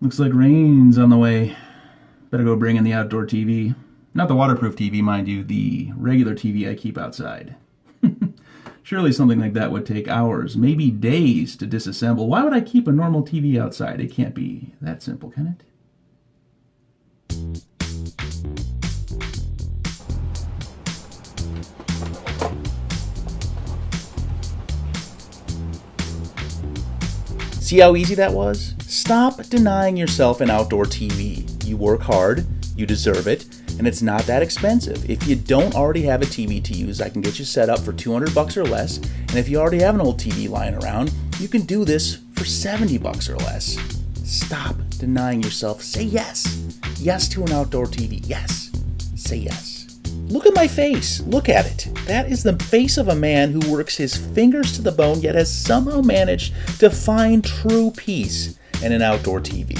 Looks like rain's on the way. Better go bring in the outdoor TV. Not the waterproof TV, mind you, the regular TV I keep outside. Surely something like that would take hours, maybe days to disassemble. Why would I keep a normal TV outside? It can't be that simple, can it? See how easy that was? Stop denying yourself an outdoor TV. You work hard, you deserve it, and it's not that expensive. If you don't already have a TV to use, I can get you set up for $200 or less, and if you already have an old TV lying around, you can do this for $70 or less. Stop denying yourself. Say yes. Yes to an outdoor TV. Yes. Say yes. Look at my face. Look at it. That is the face of a man who works his fingers to the bone, yet has somehow managed to find true peace in an outdoor TV.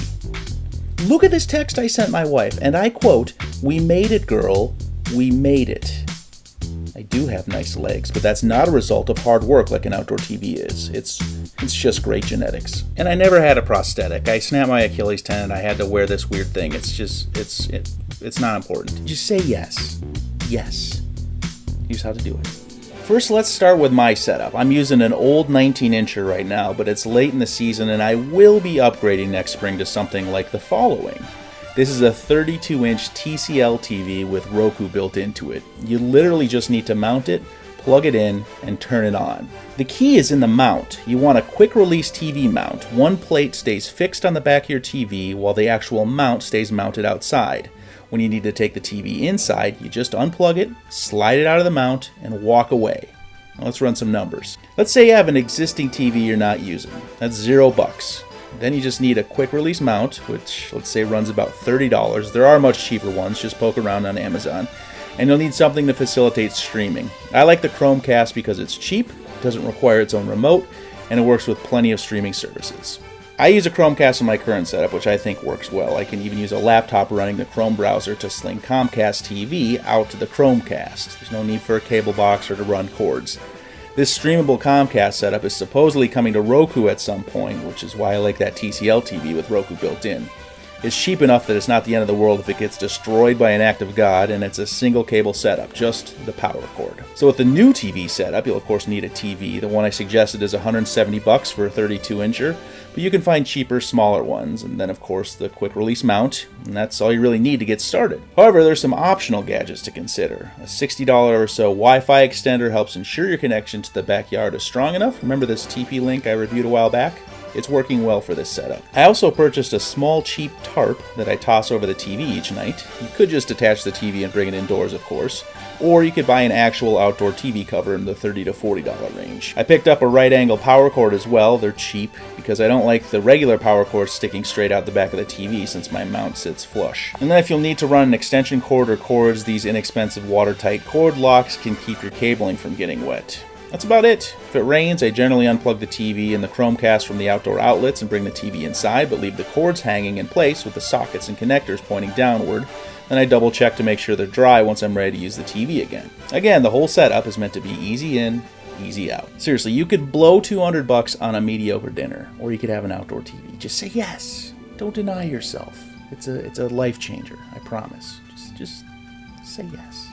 Look at this text I sent my wife, and I quote, "We made it, girl. We made it." I do have nice legs, but that's not a result of hard work like an outdoor TV is. It's just great genetics. And I never had a prosthetic. I snapped my Achilles tendon. I had to wear this weird thing. It's not important. Just say yes. Yes. Here's how to do it. First, let's start with my setup. I'm using an old 19-incher right now, but it's late in the season and I will be upgrading next spring to something like the following. This is a 32-inch TCL TV with Roku built into it. You literally just need to mount it, plug it in, and turn it on. The key is in the mount. You want a quick-release TV mount. One plate stays fixed on the back of your TV while the actual mount stays mounted outside. When you need to take the TV inside, you just unplug it, slide it out of the mount, and walk away. Now let's run some numbers. Let's say you have an existing TV you're not using. That's $0. Then you just need a quick release mount, which let's say runs about $30. There are much cheaper ones, just poke around on Amazon. And you'll need something to facilitate streaming. I like the Chromecast because it's cheap, doesn't require its own remote, and it works with plenty of streaming services. I use a Chromecast in my current setup, which I think works well. I can even use a laptop running the Chrome browser to sling Comcast TV out to the Chromecast. There's no need for a cable box or to run cords. This streamable Comcast setup is supposedly coming to Roku at some point, which is why I like that TCL TV with Roku built in. It's cheap enough that it's not the end of the world if it gets destroyed by an act of God, and it's a single cable setup, just the power cord. So with the new TV setup, you'll of course need a TV. The one I suggested is $170 for a 32-incher, but you can find cheaper, smaller ones, and then of course the quick release mount, and that's all you really need to get started. However, there's some optional gadgets to consider. A $60 or so Wi-Fi extender helps ensure your connection to the backyard is strong enough. Remember this TP-Link I reviewed a while back? It's working well for this setup. I also purchased a small cheap tarp that I toss over the TV each night. You could just attach the TV and bring it indoors, of course, or you could buy an actual outdoor TV cover in the $30 to $40 range. I picked up a right angle power cord as well. They're cheap because I don't like the regular power cord sticking straight out the back of the TV since my mount sits flush. And then if you'll need to run an extension cord or cords, these inexpensive watertight cord locks can keep your cabling from getting wet. That's about it. If it rains, I generally unplug the TV and the Chromecast from the outdoor outlets and bring the TV inside, but leave the cords hanging in place with the sockets and connectors pointing downward. Then I double check to make sure they're dry once I'm ready to use the TV again. Again, the whole setup is meant to be easy in, easy out. Seriously, you could blow $200 on a mediocre dinner, or you could have an outdoor TV. Just say yes. Don't deny yourself. It's a life changer, I promise. Just say yes.